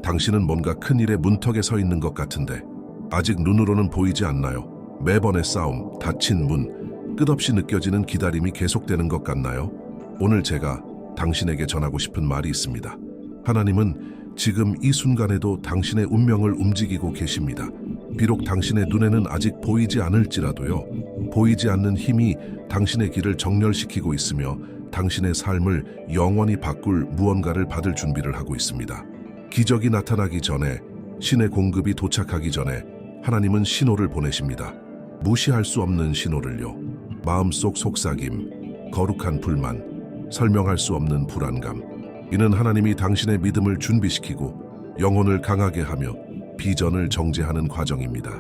당신은 뭔가 큰일의 문턱에 서 있는 것 같은데 아직 눈으로는 보이지 않나요? 매번의 싸움, 닫힌 문, 끝없이 느껴지는 기다림이 계속되는 것 같나요? 오늘 제가 당신에게 전하고 싶은 말이 있습니다. 하나님은 지금 이 순간에도 당신의 운명을 움직이고 계십니다. 비록 당신의 눈에는 아직 보이지 않을지라도요. 보이지 않는 힘이 당신의 길을 정렬시키고 있으며 당신의 삶을 영원히 바꿀 무언가를 받을 준비를 하고 있습니다. 기적이 나타나기 전에, 신의 공급이 도착하기 전에 하나님은 신호를 보내십니다. 무시할 수 없는 신호를요. 마음속 속삭임, 거룩한 불만, 설명할 수 없는 불안감. 이는 하나님이 당신의 믿음을 준비시키고 영혼을 강하게 하며 비전을 정제하는 과정입니다.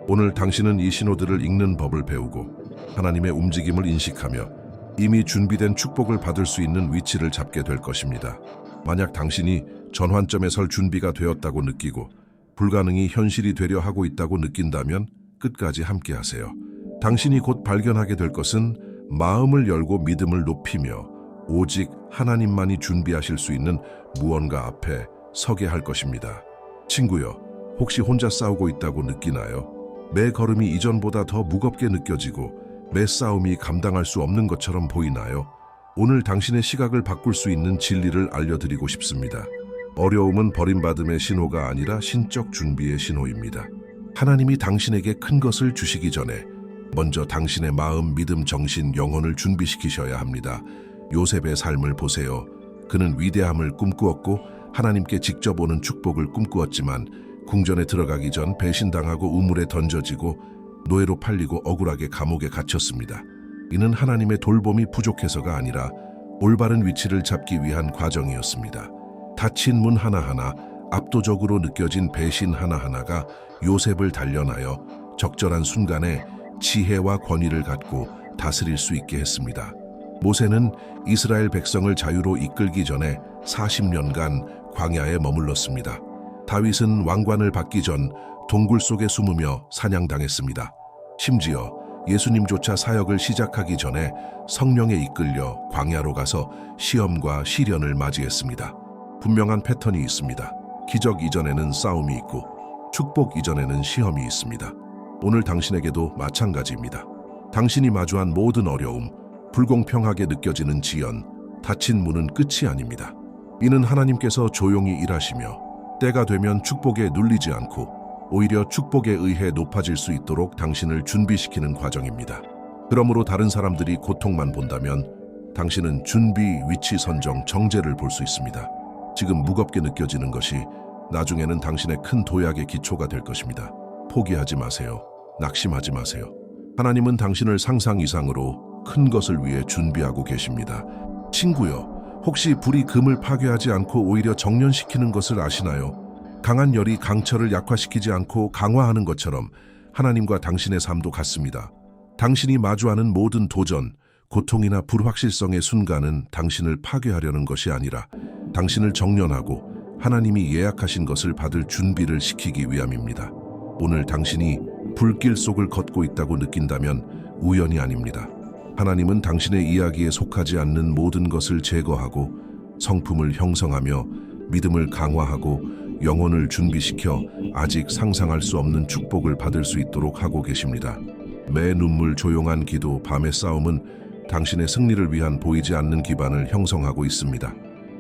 오늘 당신은 이 신호들을 읽는 법을 배우고 하나님의 움직임을 인식하며 이미 준비된 축복을 받을 수 있는 위치를 잡게 될 것입니다. 만약 당신이 전환점에 설 준비가 되었다고 느끼고 불가능이 현실이 되려 하고 있다고 느낀다면 끝까지 함께하세요. 당신이 곧 발견하게 될 것은 마음을 열고 믿음을 높이며 오직 하나님만이 준비하실 수 있는 무언가 앞에 서게 할 것입니다. 친구여, 혹시 혼자 싸우고 있다고 느끼나요? 매 걸음이 이전보다 더 무겁게 느껴지고 매 싸움이 감당할 수 없는 것처럼 보이나요? 오늘 당신의 시각을 바꿀 수 있는 진리를 알려드리고 싶습니다. 어려움은 버림받음의 신호가 아니라 신적 준비의 신호입니다. 하나님이 당신에게 큰 것을 주시기 전에 먼저 당신의 마음, 믿음, 정신, 영혼을 준비시키셔야 합니다. 요셉의 삶을 보세요. 그는 위대함을 꿈꾸었고 하나님께 직접 오는 축복을 꿈꾸었지만 궁전에 들어가기 전 배신당하고 우물에 던져지고 노예로 팔리고 억울하게 감옥에 갇혔습니다. 이는 하나님의 돌봄이 부족해서가 아니라 올바른 위치를 잡기 위한 과정이었습니다. 닫힌 문 하나하나, 압도적으로 느껴진 배신 하나하나가 요셉을 단련하여 적절한 순간에 지혜와 권위를 갖고 다스릴 수 있게 했습니다. 모세는 이스라엘 백성을 자유로 이끌기 전에 40년간 광야에 머물렀습니다. 다윗은 왕관을 받기 전 동굴 속에 숨으며 사냥당했습니다. 심지어 예수님조차 사역을 시작하기 전에 성령에 이끌려 광야로 가서 시험과 시련을 맞이했습니다. 분명한 패턴이 있습니다. 기적 이전에는 싸움이 있고 축복 이전에는 시험이 있습니다. 오늘 당신에게도 마찬가지입니다. 당신이 마주한 모든 어려움, 불공평하게 느껴지는 지연, 닫힌 문은 끝이 아닙니다. 이는 하나님께서 조용히 일하시며 때가 되면 축복에 눌리지 않고 오히려 축복에 의해 높아질 수 있도록 당신을 준비시키는 과정입니다. 그러므로 다른 사람들이 고통만 본다면 당신은 준비, 위치 선정, 정제를 볼 수 있습니다. 지금 무겁게 느껴지는 것이 나중에는 당신의 큰 도약의 기초가 될 것입니다. 포기하지 마세요. 낙심하지 마세요. 하나님은 당신을 상상 이상으로 큰 것을 위해 준비하고 계십니다. 친구여, 혹시 불이 금을 파괴하지 않고 오히려 정련시키는 것을 아시나요? 강한 열이 강철을 약화시키지 않고 강화하는 것처럼 하나님과 당신의 삶도 같습니다. 당신이 마주하는 모든 도전, 고통이나 불확실성의 순간은 당신을 파괴하려는 것이 아니라 당신을 정련하고 하나님이 예약하신 것을 받을 준비를 시키기 위함입니다. 오늘 당신이 불길 속을 걷고 있다고 느낀다면 우연이 아닙니다. 하나님은 당신의 이야기에 속하지 않는 모든 것을 제거하고 성품을 형성하며 믿음을 강화하고 영혼을 준비시켜 아직 상상할 수 없는 축복을 받을 수 있도록 하고 계십니다. 매 눈물, 조용한 기도, 밤의 싸움은 당신의 승리를 위한 보이지 않는 기반을 형성하고 있습니다.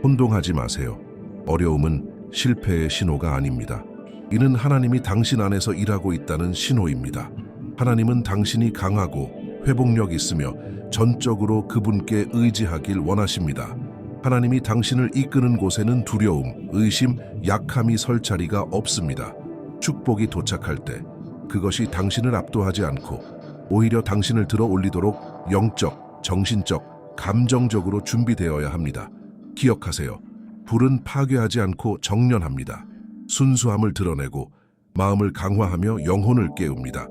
혼동하지 마세요. 어려움은 실패의 신호가 아닙니다. 이는 하나님이 당신 안에서 일하고 있다는 신호입니다. 하나님은 당신이 강하고 회복력 있으며 전적으로 그분께 의지하길 원하십니다. 하나님이 당신을 이끄는 곳에는 두려움, 의심, 약함이 설 자리가 없습니다. 축복이 도착할 때 그것이 당신을 압도하지 않고 오히려 당신을 들어 올리도록 영적, 정신적, 감정적으로 준비되어야 합니다. 기억하세요. 불은 파괴하지 않고 정련합니다. 순수함을 드러내고 마음을 강화하며 영혼을 깨웁니다.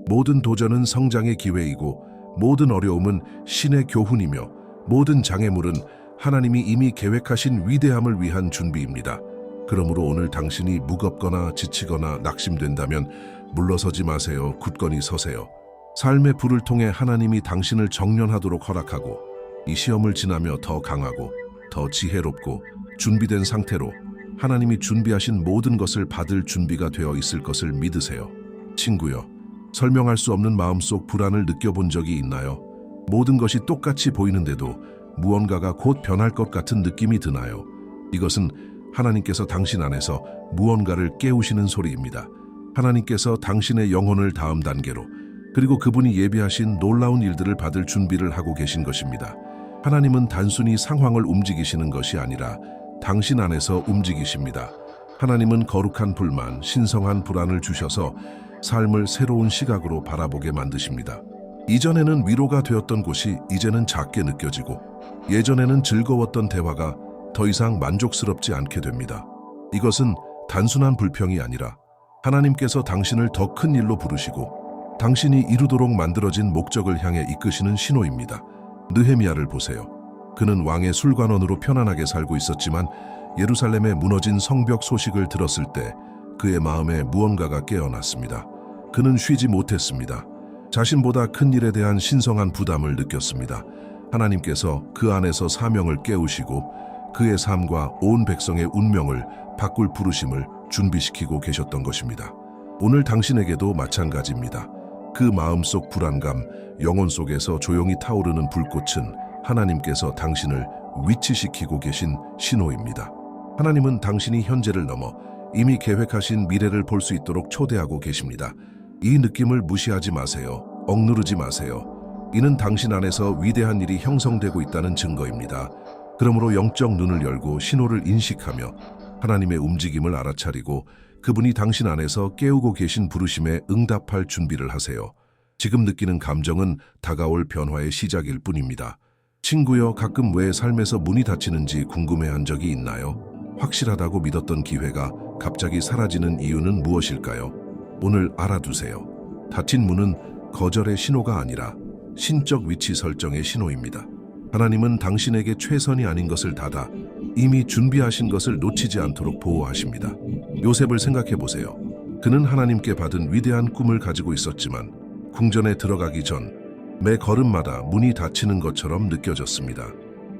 모든 도전은 성장의 기회이고 모든 어려움은 신의 교훈이며 모든 장애물은 하나님이 이미 계획하신 위대함을 위한 준비입니다. 그러므로 오늘 당신이 무겁거나 지치거나 낙심된다면 물러서지 마세요. 굳건히 서세요. 삶의 불을 통해 하나님이 당신을 정련하도록 허락하고 이 시험을 지나며 더 강하고 더 지혜롭고 준비된 상태로 하나님이 준비하신 모든 것을 받을 준비가 되어 있을 것을 믿으세요. 친구요, 설명할 수 없는 마음속 불안을 느껴본 적이 있나요? 모든 것이 똑같이 보이는데도 무언가가 곧 변할 것 같은 느낌이 드나요? 이것은 하나님께서 당신 안에서 무언가를 깨우시는 소리입니다. 하나님께서 당신의 영혼을 다음 단계로, 그리고 그분이 예비하신 놀라운 일들을 받을 준비를 하고 계신 것입니다. 하나님은 단순히 상황을 움직이시는 것이 아니라 당신 안에서 움직이십니다. 하나님은 거룩한 불만, 신성한 불안을 주셔서 삶을 새로운 시각으로 바라보게 만드십니다. 이전에는 위로가 되었던 곳이 이제는 작게 느껴지고, 예전에는 즐거웠던 대화가 더 이상 만족스럽지 않게 됩니다. 이것은 단순한 불평이 아니라 하나님께서 당신을 더 큰 일로 부르시고 당신이 이루도록 만들어진 목적을 향해 이끄시는 신호입니다. 느헤미야를 보세요. 그는 왕의 술관원으로 편안하게 살고 있었지만 예루살렘의 무너진 성벽 소식을 들었을 때 그의 마음에 무언가가 깨어났습니다. 그는 쉬지 못했습니다. 자신보다 큰 일에 대한 신성한 부담을 느꼈습니다. 하나님께서 그 안에서 사명을 깨우시고 그의 삶과 온 백성의 운명을 바꿀 부르심을 준비시키고 계셨던 것입니다. 오늘 당신에게도 마찬가지입니다. 그 마음속 불안감, 영혼 속에서 조용히 타오르는 불꽃은 하나님께서 당신을 위치시키고 계신 신호입니다. 하나님은 당신이 현재를 넘어 이미 계획하신 미래를 볼 수 있도록 초대하고 계십니다. 이 느낌을 무시하지 마세요. 억누르지 마세요. 이는 당신 안에서 위대한 일이 형성되고 있다는 증거입니다. 그러므로 영적 눈을 열고 신호를 인식하며 하나님의 움직임을 알아차리고 그분이 당신 안에서 깨우고 계신 부르심에 응답할 준비를 하세요. 지금 느끼는 감정은 다가올 변화의 시작일 뿐입니다. 친구여, 가끔 왜 삶에서 문이 닫히는지 궁금해한 적이 있나요? 확실하다고 믿었던 기회가 갑자기 사라지는 이유는 무엇일까요? 오늘 알아두세요. 닫힌 문은 거절의 신호가 아니라 신적 위치 설정의 신호입니다. 하나님은 당신에게 최선이 아닌 것을 닫아 이미 준비하신 것을 놓치지 않도록 보호하십니다. 요셉을 생각해 보세요. 그는 하나님께 받은 위대한 꿈을 가지고 있었지만 궁전에 들어가기 전 매 걸음마다 문이 닫히는 것처럼 느껴졌습니다.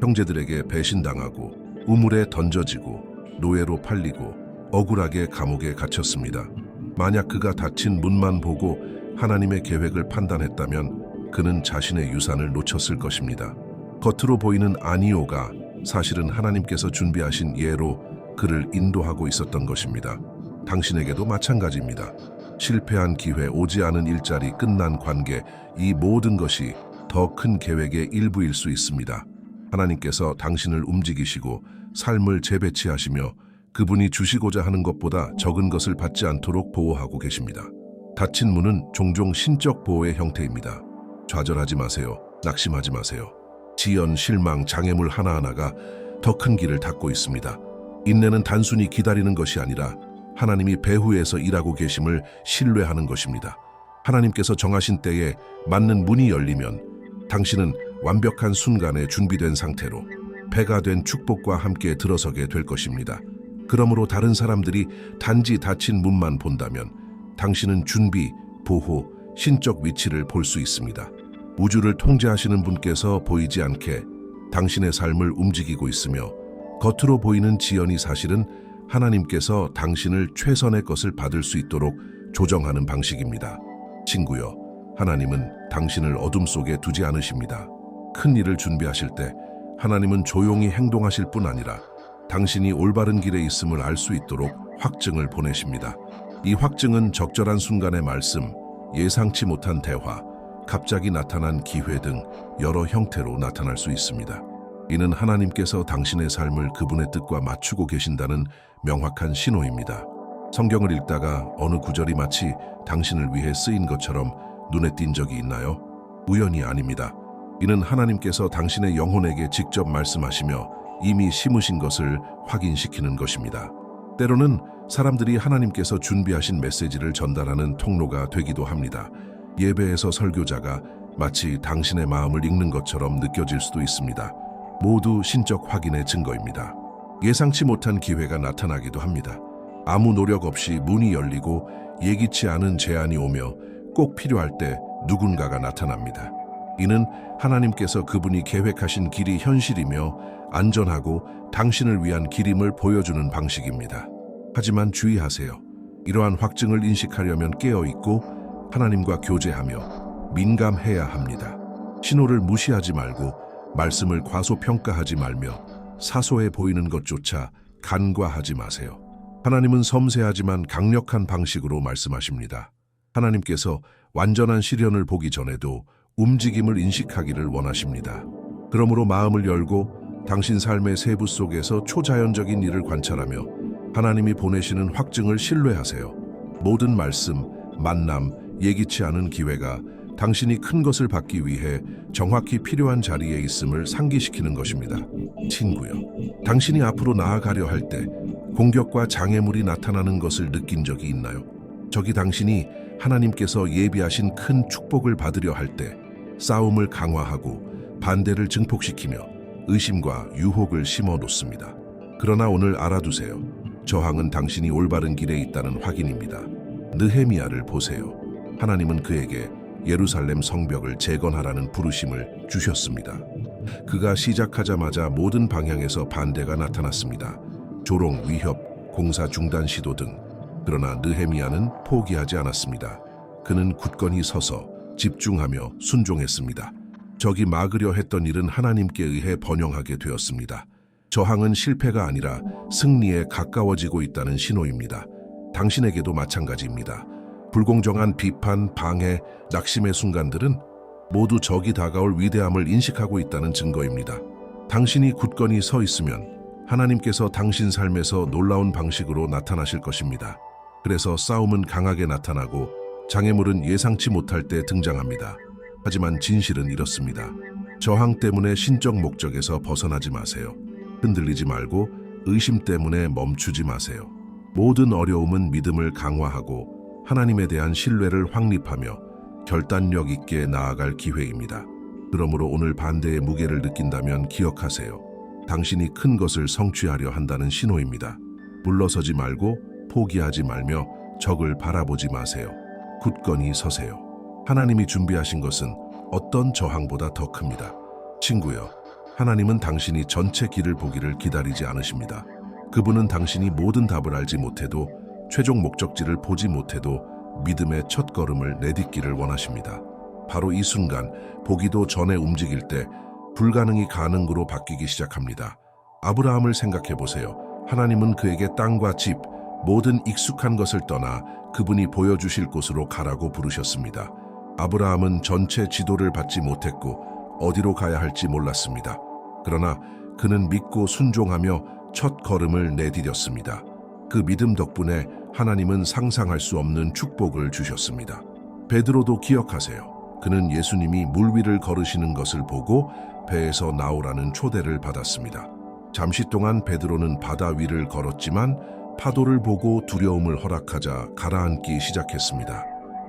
형제들에게 배신당하고 우물에 던져지고 노예로 팔리고 억울하게 감옥에 갇혔습니다. 만약 그가 닫힌 문만 보고 하나님의 계획을 판단했다면 그는 자신의 유산을 놓쳤을 것입니다. 겉으로 보이는 아니오가 사실은 하나님께서 준비하신 예로 그를 인도하고 있었던 것입니다. 당신에게도 마찬가지입니다. 실패한 기회, 오지 않은 일자리, 끝난 관계, 이 모든 것이 더 큰 계획의 일부일 수 있습니다. 하나님께서 당신을 움직이시고 삶을 재배치하시며 그분이 주시고자 하는 것보다 적은 것을 받지 않도록 보호하고 계십니다. 닫힌 문은 종종 신적 보호의 형태입니다. 좌절하지 마세요. 낙심하지 마세요. 지연, 실망, 장애물 하나하나가 더 큰 길을 닫고 있습니다. 인내는 단순히 기다리는 것이 아니라 하나님이 배후에서 일하고 계심을 신뢰하는 것입니다. 하나님께서 정하신 때에 맞는 문이 열리면 당신은 완벽한 순간에 준비된 상태로 배가 된 축복과 함께 들어서게 될 것입니다. 그러므로 다른 사람들이 단지 닫힌 문만 본다면 당신은 준비, 보호, 신적 위치를 볼 수 있습니다. 우주를 통제하시는 분께서 보이지 않게 당신의 삶을 움직이고 있으며 겉으로 보이는 지연이 사실은 하나님께서 당신을 최선의 것을 받을 수 있도록 조정하는 방식입니다. 친구여, 하나님은 당신을 어둠 속에 두지 않으십니다. 큰 일을 준비하실 때 하나님은 조용히 행동하실 뿐 아니라 당신이 올바른 길에 있음을 알 수 있도록 확증을 보내십니다. 이 확증은 적절한 순간의 말씀, 예상치 못한 대화, 갑자기 나타난 기회 등 여러 형태로 나타날 수 있습니다. 이는 하나님께서 당신의 삶을 그분의 뜻과 맞추고 계신다는 명확한 신호입니다. 성경을 읽다가 어느 구절이 마치 당신을 위해 쓰인 것처럼 눈에 띈 적이 있나요? 우연이 아닙니다. 이는 하나님께서 당신의 영혼에게 직접 말씀하시며 이미 심으신 것을 확인시키는 것입니다. 때로는 사람들이 하나님께서 준비하신 메시지를 전달하는 통로가 되기도 합니다. 예배에서 설교자가 마치 당신의 마음을 읽는 것처럼 느껴질 수도 있습니다. 모두 신적 확인의 증거입니다. 예상치 못한 기회가 나타나기도 합니다. 아무 노력 없이 문이 열리고 예기치 않은 제안이 오며 꼭 필요할 때 누군가가 나타납니다. 이는 하나님께서 그분이 계획하신 길이 현실이며 안전하고 당신을 위한 길임을 보여주는 방식입니다. 하지만 주의하세요. 이러한 확증을 인식하려면 깨어있고 하나님과 교제하며 민감해야 합니다. 신호를 무시하지 말고 말씀을 과소평가하지 말며 사소해 보이는 것조차 간과하지 마세요. 하나님은 섬세하지만 강력한 방식으로 말씀하십니다. 하나님께서 완전한 시련을 보기 전에도 움직임을 인식하기를 원하십니다. 그러므로 마음을 열고 당신 삶의 세부 속에서 초자연적인 일을 관찰하며 하나님이 보내시는 확증을 신뢰하세요. 모든 말씀, 만남, 예기치 않은 기회가 당신이 큰 것을 받기 위해 정확히 필요한 자리에 있음을 상기시키는 것입니다. 친구요, 당신이 앞으로 나아가려 할 때 공격과 장애물이 나타나는 것을 느낀 적이 있나요? 저기 당신이 하나님께서 예비하신 큰 축복을 받으려 할 때 싸움을 강화하고 반대를 증폭시키며 의심과 유혹을 심어 놓습니다. 그러나 오늘 알아두세요. 저항은 당신이 올바른 길에 있다는 확인입니다. 느헤미야를 보세요. 하나님은 그에게 예루살렘 성벽을 재건하라는 부르심을 주셨습니다. 그가 시작하자마자 모든 방향에서 반대가 나타났습니다. 조롱, 위협, 공사 중단 시도 등. 그러나 느헤미야는 포기하지 않았습니다. 그는 굳건히 서서 집중하며 순종했습니다. 적이 막으려 했던 일은 하나님께 의해 번영하게 되었습니다. 저항은 실패가 아니라 승리에 가까워지고 있다는 신호입니다. 당신에게도 마찬가지입니다. 불공정한 비판, 방해, 낙심의 순간들은 모두 적이 다가올 위대함을 인식하고 있다는 증거입니다. 당신이 굳건히 서 있으면 하나님께서 당신 삶에서 놀라운 방식으로 나타나실 것입니다. 그래서 싸움은 강하게 나타나고 장애물은 예상치 못할 때 등장합니다. 하지만 진실은 이렇습니다. 저항 때문에 신적 목적에서 벗어나지 마세요. 흔들리지 말고 의심 때문에 멈추지 마세요. 모든 어려움은 믿음을 강화하고 하나님에 대한 신뢰를 확립하며 결단력 있게 나아갈 기회입니다. 그러므로 오늘 반대의 무게를 느낀다면 기억하세요. 당신이 큰 것을 성취하려 한다는 신호입니다. 물러서지 말고 포기하지 말며 적을 바라보지 마세요. 굳건히 서세요. 하나님이 준비하신 것은 어떤 저항보다 더 큽니다. 친구여, 하나님은 당신이 전체 길을 보기를 기다리지 않으십니다. 그분은 당신이 모든 답을 알지 못해도 최종 목적지를 보지 못해도 믿음의 첫 걸음을 내딛기를 원하십니다. 바로 이 순간 보기도 전에 움직일 때 불가능이 가능으로 바뀌기 시작합니다. 아브라함을 생각해 보세요. 하나님은 그에게 땅과 집, 모든 익숙한 것을 떠나 그분이 보여주실 곳으로 가라고 부르셨습니다. 아브라함은 전체 지도를 받지 못했고 어디로 가야 할지 몰랐습니다. 그러나 그는 믿고 순종하며 첫 걸음을 내디뎠습니다. 그 믿음 덕분에 하나님은 상상할 수 없는 축복을 주셨습니다. 베드로도 기억하세요. 그는 예수님이 물 위를 걸으시는 것을 보고 배에서 나오라는 초대를 받았습니다. 잠시 동안 베드로는 바다 위를 걸었지만 파도를 보고 두려움을 허락하자 가라앉기 시작했습니다.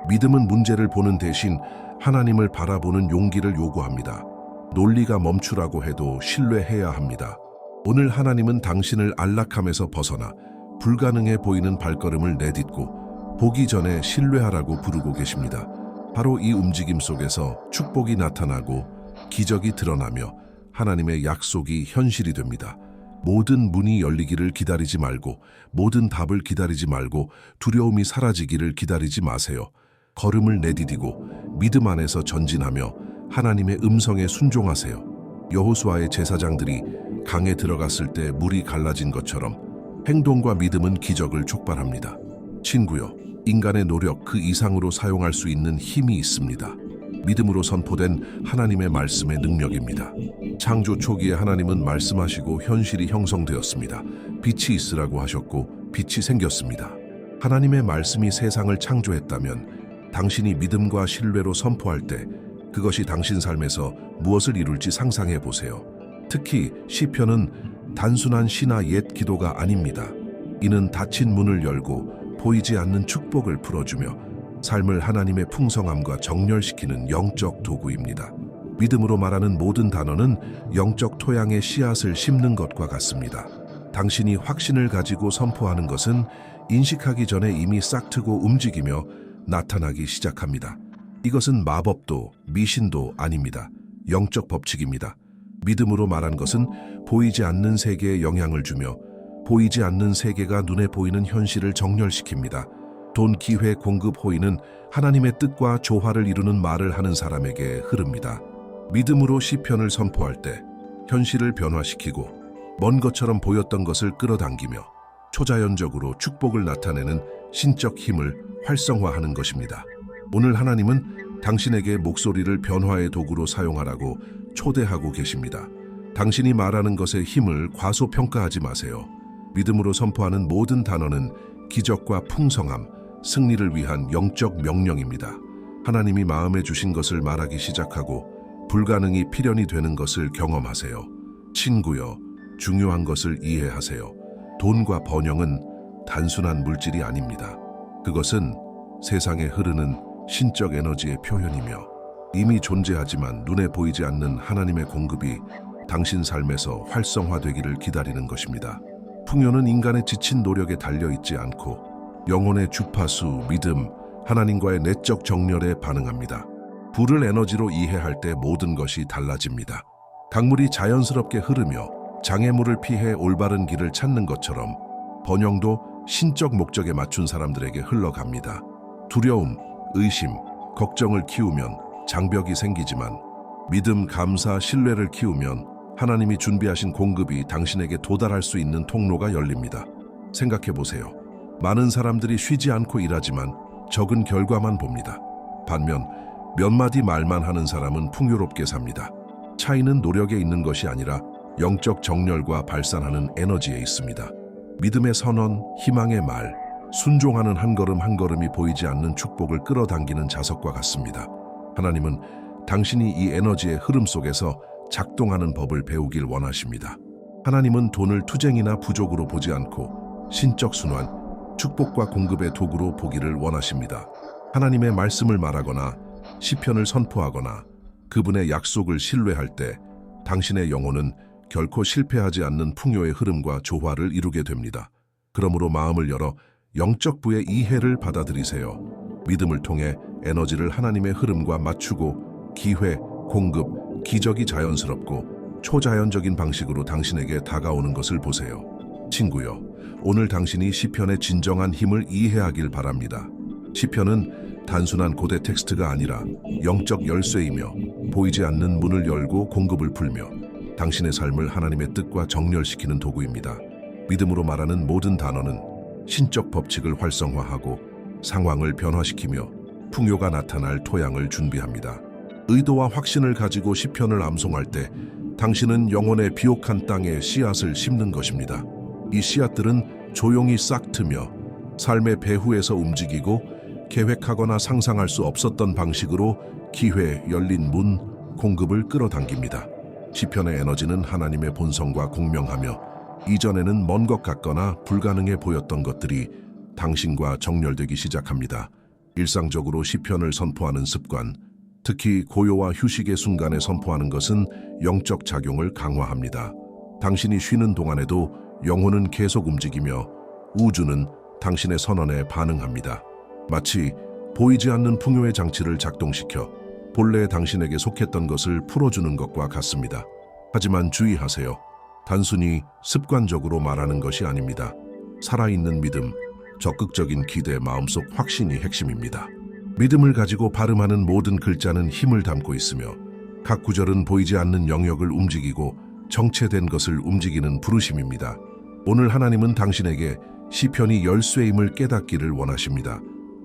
믿음은 문제를 보는 대신 하나님을 바라보는 용기를 요구합니다. 논리가 멈추라고 해도 신뢰해야 합니다. 오늘 하나님은 당신을 안락함에서 벗어나 불가능해 보이는 발걸음을 내딛고 보기 전에 신뢰하라고 부르고 계십니다. 바로 이 움직임 속에서 축복이 나타나고 기적이 드러나며 하나님의 약속이 현실이 됩니다. 모든 문이 열리기를 기다리지 말고, 모든 답을 기다리지 말고, 두려움이 사라지기를 기다리지 마세요. 걸음을 내디디고 믿음 안에서 전진하며 하나님의 음성에 순종하세요. 여호수아의 제사장들이 강에 들어갔을 때 물이 갈라진 것처럼 행동과 믿음은 기적을 촉발합니다. 친구요, 인간의 노력 그 이상으로 사용할 수 있는 힘이 있습니다. 믿음으로 선포된 하나님의 말씀의 능력입니다. 창조 초기에 하나님은 말씀하시고 현실이 형성되었습니다. 빛이 있으라고 하셨고 빛이 생겼습니다. 하나님의 말씀이 세상을 창조했다면 당신이 믿음과 신뢰로 선포할 때 그것이 당신 삶에서 무엇을 이룰지 상상해 보세요. 특히 시편은 단순한 시나 옛 기도가 아닙니다. 이는 닫힌 문을 열고 보이지 않는 축복을 풀어주며 삶을 하나님의 풍성함과 정렬시키는 영적 도구입니다. 믿음으로 말하는 모든 단어는 영적 토양의 씨앗을 심는 것과 같습니다. 당신이 확신을 가지고 선포하는 것은 인식하기 전에 이미 싹트고 움직이며 나타나기 시작합니다. 이것은 마법도 미신도 아닙니다. 영적 법칙입니다. 믿음으로 말한 것은 보이지 않는 세계에 영향을 주며 보이지 않는 세계가 눈에 보이는 현실을 정렬시킵니다. 돈, 기회, 공급, 호의는 하나님의 뜻과 조화를 이루는 말을 하는 사람에게 흐릅니다. 믿음으로 시편을 선포할 때 현실을 변화시키고 먼 것처럼 보였던 것을 끌어당기며 초자연적으로 축복을 나타내는 신적 힘을 활성화하는 것입니다. 오늘 하나님은 당신에게 목소리를 변화의 도구로 사용하라고 초대하고 계십니다. 당신이 말하는 것의 힘을 과소평가하지 마세요. 믿음으로 선포하는 모든 단어는 기적과 풍성함, 승리를 위한 영적 명령입니다. 하나님이 마음에 주신 것을 말하기 시작하고 불가능이 필연이 되는 것을 경험하세요. 친구여, 중요한 것을 이해하세요. 돈과 번영은 단순한 물질이 아닙니다. 그것은 세상에 흐르는 신적 에너지의 표현이며 이미 존재하지만 눈에 보이지 않는 하나님의 공급이 당신 삶에서 활성화되기를 기다리는 것입니다. 풍요는 인간의 지친 노력에 달려있지 않고 영혼의 주파수, 믿음, 하나님과의 내적 정렬에 반응합니다. 불을 에너지로 이해할 때 모든 것이 달라집니다. 강물이 자연스럽게 흐르며 장애물을 피해 올바른 길을 찾는 것처럼 번영도 신적 목적에 맞춘 사람들에게 흘러갑니다. 두려움, 의심, 걱정을 키우면 장벽이 생기지만 믿음, 감사, 신뢰를 키우면 하나님이 준비하신 공급이 당신에게 도달할 수 있는 통로가 열립니다. 생각해 보세요. 많은 사람들이 쉬지 않고 일하지만 적은 결과만 봅니다. 반면 몇 마디 말만 하는 사람은 풍요롭게 삽니다. 차이는 노력에 있는 것이 아니라 영적 정렬과 발산하는 에너지에 있습니다. 믿음의 선언, 희망의 말, 순종하는 한 걸음 한 걸음이 보이지 않는 축복을 끌어당기는 자석과 같습니다. 하나님은 당신이 이 에너지의 흐름 속에서 작동하는 법을 배우길 원하십니다. 하나님은 돈을 투쟁이나 부족으로 보지 않고 신적 순환, 축복과 공급의 도구로 보기를 원하십니다. 하나님의 말씀을 말하거나 시편을 선포하거나 그분의 약속을 신뢰할 때 당신의 영혼은 결코 실패하지 않는 풍요의 흐름과 조화를 이루게 됩니다. 그러므로 마음을 열어 영적 부의 이해를 받아들이세요. 믿음을 통해 에너지를 하나님의 흐름과 맞추고 기회, 공급, 기적이 자연스럽고 초자연적인 방식으로 당신에게 다가오는 것을 보세요. 친구여, 오늘 당신이 시편의 진정한 힘을 이해하길 바랍니다. 시편은 단순한 고대 텍스트가 아니라 영적 열쇠이며 보이지 않는 문을 열고 공급을 풀며 당신의 삶을 하나님의 뜻과 정렬시키는 도구입니다. 믿음으로 말하는 모든 단어는 신적 법칙을 활성화하고 상황을 변화시키며 풍요가 나타날 토양을 준비합니다. 의도와 확신을 가지고 시편을 암송할 때 당신은 영혼의 비옥한 땅에 씨앗을 심는 것입니다. 이 씨앗들은 조용히 싹트며 삶의 배후에서 움직이고 계획하거나 상상할 수 없었던 방식으로 기회, 열린 문, 공급을 끌어당깁니다. 시편의 에너지는 하나님의 본성과 공명하며 이전에는 먼 것 같거나 불가능해 보였던 것들이 당신과 정렬되기 시작합니다. 일상적으로 시편을 선포하는 습관, 특히 고요와 휴식의 순간에 선포하는 것은 영적 작용을 강화합니다. 당신이 쉬는 동안에도 영혼은 계속 움직이며 우주는 당신의 선언에 반응합니다. 마치 보이지 않는 풍요의 장치를 작동시켜 본래 당신에게 속했던 것을 풀어주는 것과 같습니다. 하지만 주의하세요. 단순히 습관적으로 말하는 것이 아닙니다. 살아있는 믿음, 적극적인 기대, 마음속 확신이 핵심입니다. 믿음을 가지고 발음하는 모든 글자는 힘을 담고 있으며 각 구절은 보이지 않는 영역을 움직이고 정체된 것을 움직이는 부르심입니다. 오늘 하나님은 당신에게 시편이 열쇠임을 깨닫기를 원하십니다.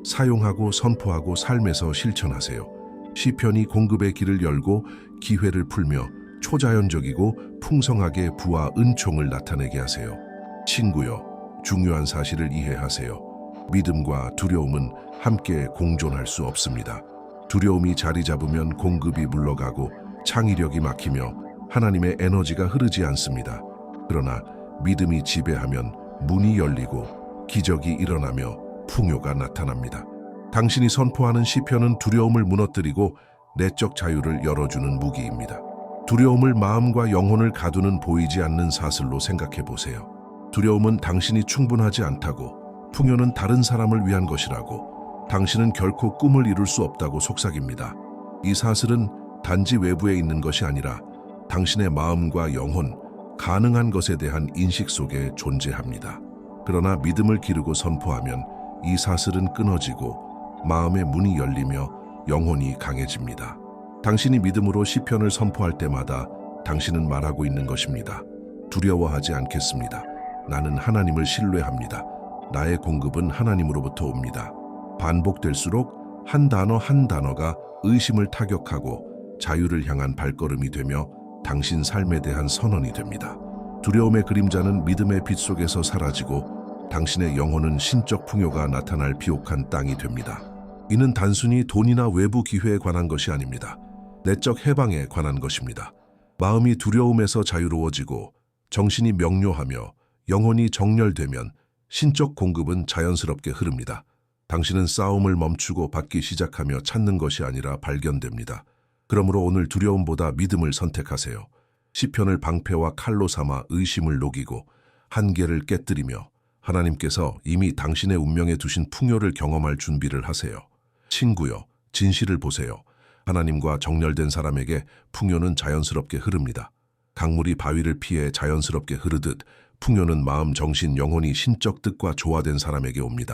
사용하고 선포하고 삶에서 실천하세요. 시편이 공급의 길을 열고 기회를 풀며 초자연적이고 풍성하게 부와 은총을 나타내게 하세요. 친구여, 중요한 사실을 이해하세요. 믿음과 두려움은 함께 공존할 수 없습니다. 두려움이 자리 잡으면 공급이 물러가고 창의력이 막히며 하나님의 에너지가 흐르지 않습니다. 그러나 믿음이 지배하면 문이 열리고 기적이 일어나며 풍요가 나타납니다. 당신이 선포하는 시편은 두려움을 무너뜨리고 내적 자유를 열어주는 무기입니다. 두려움을 마음과 영혼을 가두는 보이지 않는 사슬로 생각해 보세요. 두려움은 당신이 충분하지 않다고, 풍요는 다른 사람을 위한 것이라고, 당신은 결코 꿈을 이룰 수 없다고 속삭입니다. 이 사슬은 단지 외부에 있는 것이 아니라 당신의 마음과 영혼, 가능한 것에 대한 인식 속에 존재합니다. 그러나 믿음을 기르고 선포하면 이 사슬은 끊어지고 마음의 문이 열리며 영혼이 강해집니다. 당신이 믿음으로 시편을 선포할 때마다 당신은 말하고 있는 것입니다. 두려워하지 않겠습니다. 나는 하나님을 신뢰합니다. 나의 공급은 하나님으로부터 옵니다. 반복될수록 한 단어 한 단어가 의심을 타격하고 자유를 향한 발걸음이 되며 당신 삶에 대한 선언이 됩니다. 두려움의 그림자는 믿음의 빛 속에서 사라지고 당신의 영혼은 신적 풍요가 나타날 비옥한 땅이 됩니다. 이는 단순히 돈이나 외부 기회에 관한 것이 아닙니다. 내적 해방에 관한 것입니다. 마음이 두려움에서 자유로워지고 정신이 명료하며 영혼이 정렬되면 신적 공급은 자연스럽게 흐릅니다. 당신은 싸움을 멈추고 받기 시작하며 찾는 것이 아니라 발견됩니다. 그러므로 오늘 두려움보다 믿음을 선택하세요. 시편을 방패와 칼로 삼아 의심을 녹이고 한계를 깨뜨리며 하나님께서 이미 당신의 운명에 두신 풍요를 경험할 준비를 하세요. 친구여, 진실을 보세요. 하나님과 정렬된 사람에게 풍요는 자연스럽게 흐릅니다. 강물이 바위를 피해 자연스럽게 흐르듯 풍요는 마음, 정신, 영혼이 신적 뜻과 조화된 사람에게 옵니다.